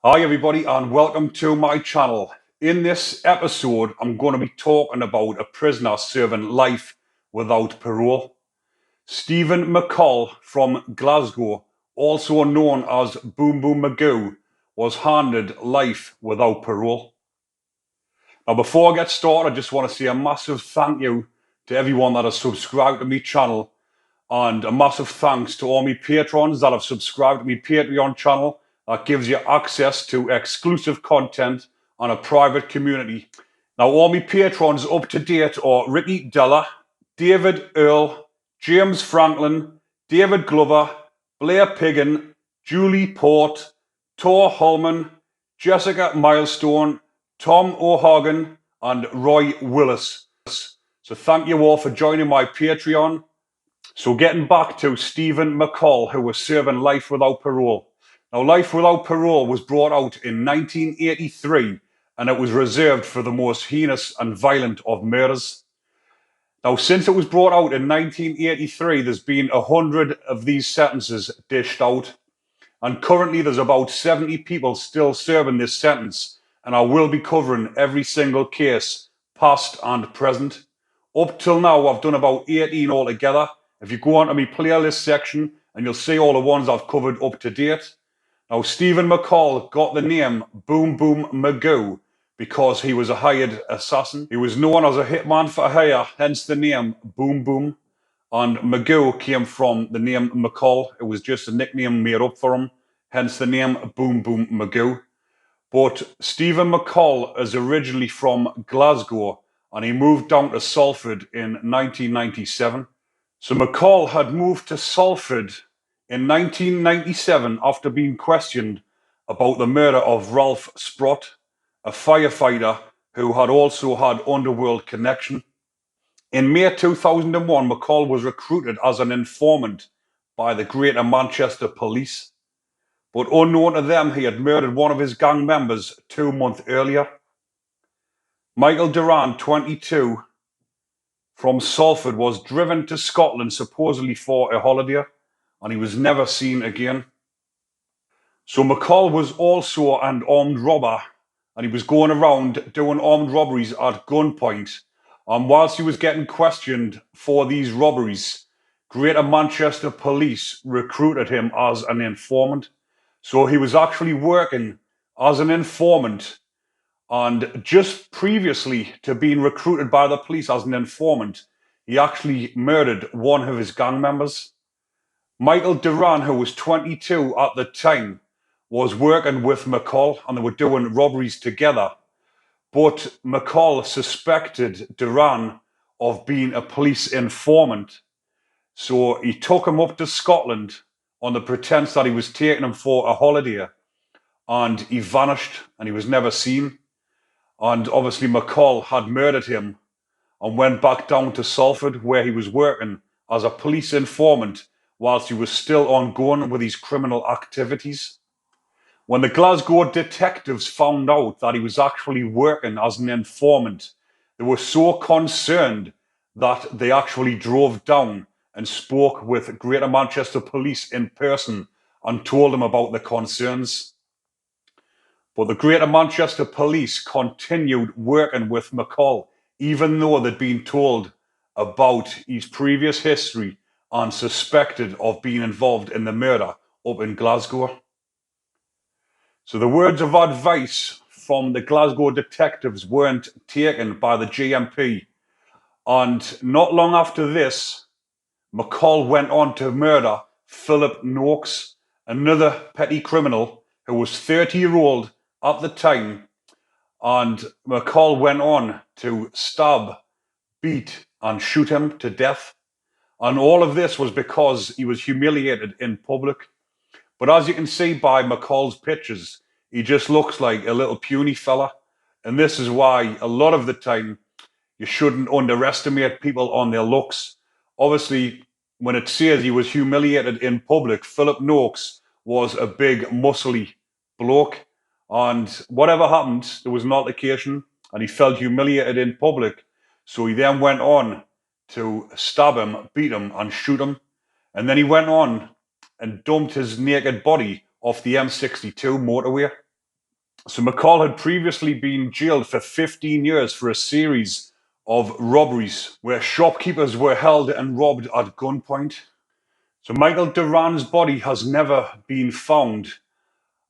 Hi everybody and welcome to my channel. In this episode I'm going to be talking about a prisoner serving life without parole. Stephen McColl from Glasgow, also known as Boom Boom Magoo, was handed life without parole. Now before I get started, I just want to say a massive thank you to everyone that has subscribed to my channel, and a massive thanks to all my patrons that have subscribed to my Patreon channel that gives you access to exclusive content and a private community. Now all my patrons up to date are Ricky Della, David Earl, James Franklin, David Glover, Blair Piggin, Julie Port, Tor Holman, Jessica Milestone, Tom O'Hagan and Roy Willis. So thank you all for joining my Patreon. So getting back to Stephen McColl, who was serving life without parole. Now, life without parole was brought out in 1983, and it was reserved for the most heinous and violent of murders. Now, since it was brought out in 1983, there's been 100 of these sentences dished out, and currently there's about 70 people still serving this sentence, and I will be covering every single case, past and present. Up till now, I've done about 18 altogether. If you go onto my playlist section, and you'll see all the ones I've covered up to date. Now, Stephen McColl got the name Boom Boom Magoo because he was a hired assassin. He was known as a hitman for hire, hence the name Boom Boom. And Magoo came from the name McColl. It was just a nickname made up for him, hence the name Boom Boom Magoo. But Stephen McColl is originally from Glasgow, and he moved down to Salford in 1997. So McColl had moved to Salford in 1997 after being questioned about the murder of Ralph Sprott, a firefighter who had also had underworld connection. In May 2001, McColl was recruited as an informant by the Greater Manchester Police. But unknown to them, he had murdered one of his gang members 2 months earlier. Michael Duran, 22, from Salford, was driven to Scotland supposedly for a holiday, and he was never seen again. So McColl was also an armed robber, and he was going around doing armed robberies at gunpoint. And whilst he was getting questioned for these robberies, Greater Manchester Police recruited him as an informant. So he was actually working as an informant, and just previously to being recruited by the police as an informant, he actually murdered one of his gang members. Michael Duran, who was 22 at the time, was working with McColl, and they were doing robberies together. But McColl suspected Duran of being a police informant. So he took him up to Scotland on the pretense that he was taking him for a holiday, and he vanished and he was never seen. And obviously McColl had murdered him and went back down to Salford, where he was working as a police informant whilst he was still ongoing with his criminal activities. When the Glasgow detectives found out that he was actually working as an informant, they were so concerned that they actually drove down and spoke with Greater Manchester Police in person and told them about the concerns. But the Greater Manchester Police continued working with McColl, even though they'd been told about his previous history and suspected of being involved in the murder up in Glasgow. So the words of advice from the Glasgow detectives weren't taken by the GMP. And not long after this, McColl went on to murder Philip Noakes, another petty criminal who was 30-year-old at the time. And McColl went on to stab, beat, and shoot him to death. And all of this was because he was humiliated in public. But as you can see by McColl's pictures, he just looks like a little puny fella. And this is why a lot of the time you shouldn't underestimate people on their looks. Obviously, when it says he was humiliated in public, Philip Noakes was a big, muscly bloke. And whatever happened, there was an altercation and he felt humiliated in public. So he then went on to stab him, beat him, and shoot him. And then he went on and dumped his naked body off the M62 motorway. So McColl had previously been jailed for 15 years for a series of robberies where shopkeepers were held and robbed at gunpoint. So Michael Duran's body has never been found,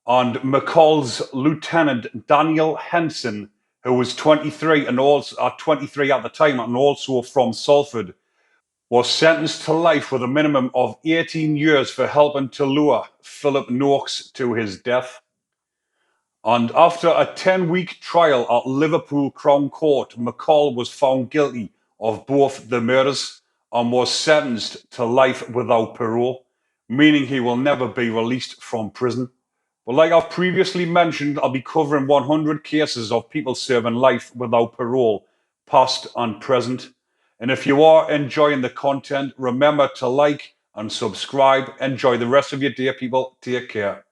and McColl's lieutenant Daniel Henson, who was 23 and also 23 at the time and also from Salford, was sentenced to life with a minimum of 18 years for helping to lure Philip Noakes to his death. And after a 10-week trial at Liverpool Crown Court, McColl was found guilty of both the murders and was sentenced to life without parole, meaning he will never be released from prison. But like I've previously mentioned, I'll be covering 100 cases of people serving life without parole, past and present. And if you are enjoying the content, remember to like and subscribe. Enjoy the rest of your day, people. Take care.